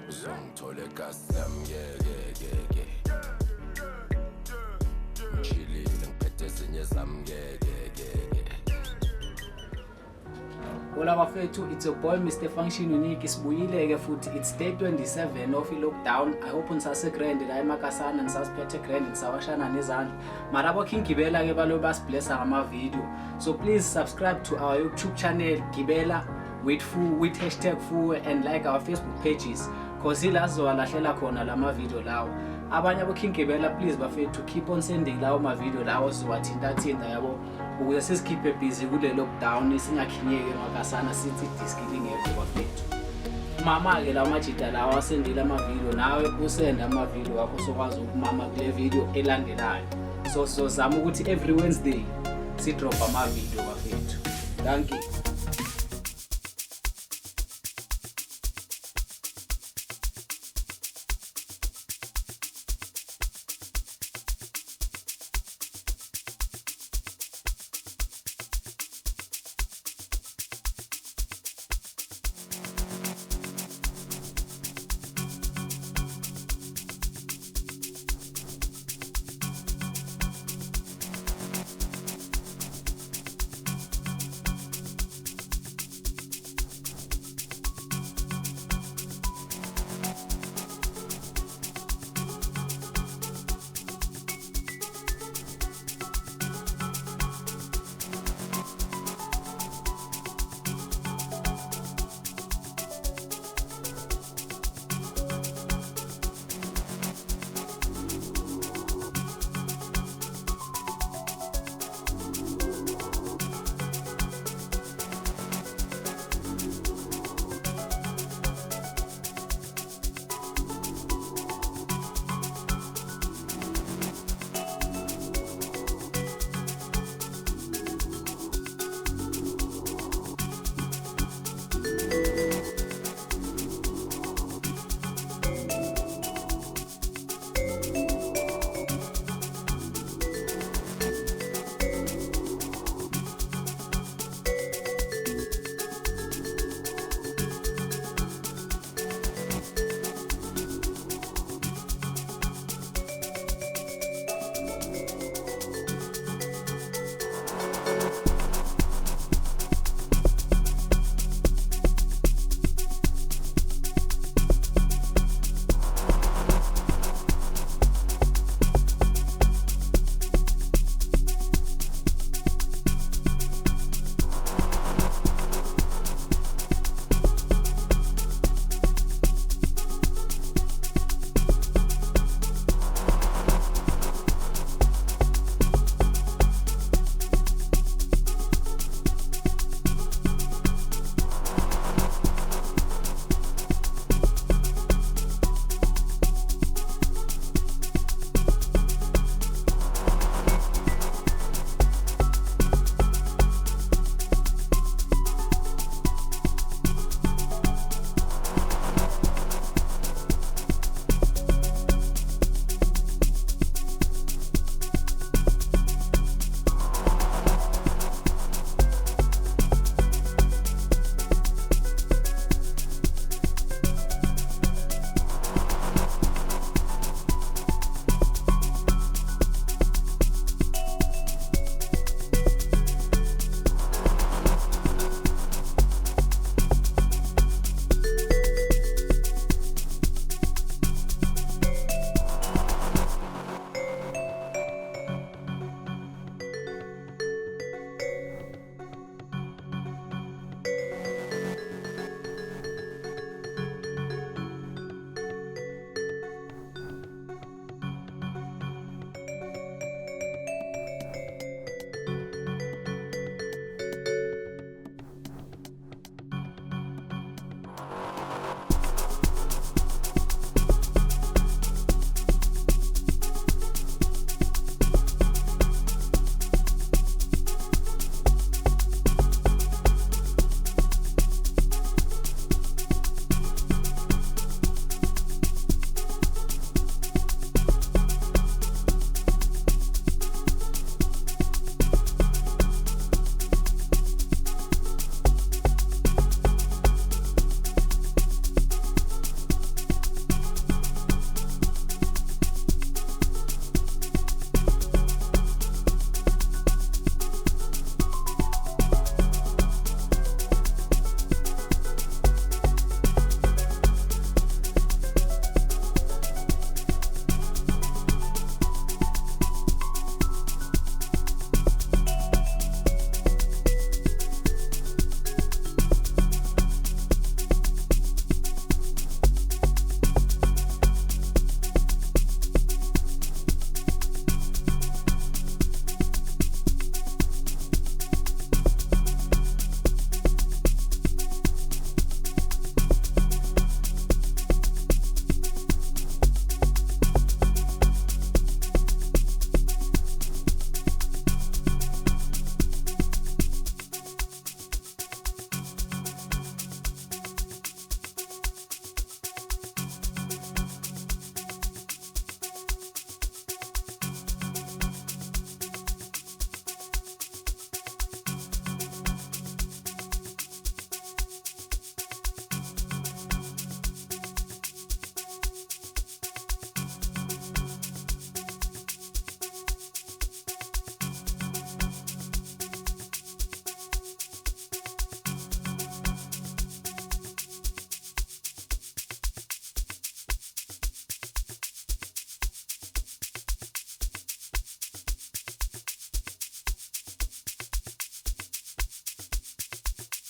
uzongithola egasam ngeke ngishilile ngiphethe ezinye zami ngeke. Hola bafethu, it's your boy Mr. Function Unique. Sibuyile ke futhi, it's day 27 of lockdown. I hope unisase grand la emakasana nisasiphethe grand nisawashana nezandla. Mara bokhingibela ke balo basiblessa ngama video. So please subscribe to our YouTube channel Gibela with #fu and like our Facebook pages. Cause ilazo walahlela khona lama video lawo. Abanye abokhingibela please bafethu keep on sending lawo ma video lawo siwathinta yabo. Ukuze sisikhiphe busy kule lockdown singakhinyeke emakasana sithi diskili ngeke bafethu. Mama ke la majita lawa asendile ama video nawe usenda ama video wakho sokwazi ukumama kule video elandelayo. So zama ukuthi every Wednesday si drop ama video bafethu. Thank you.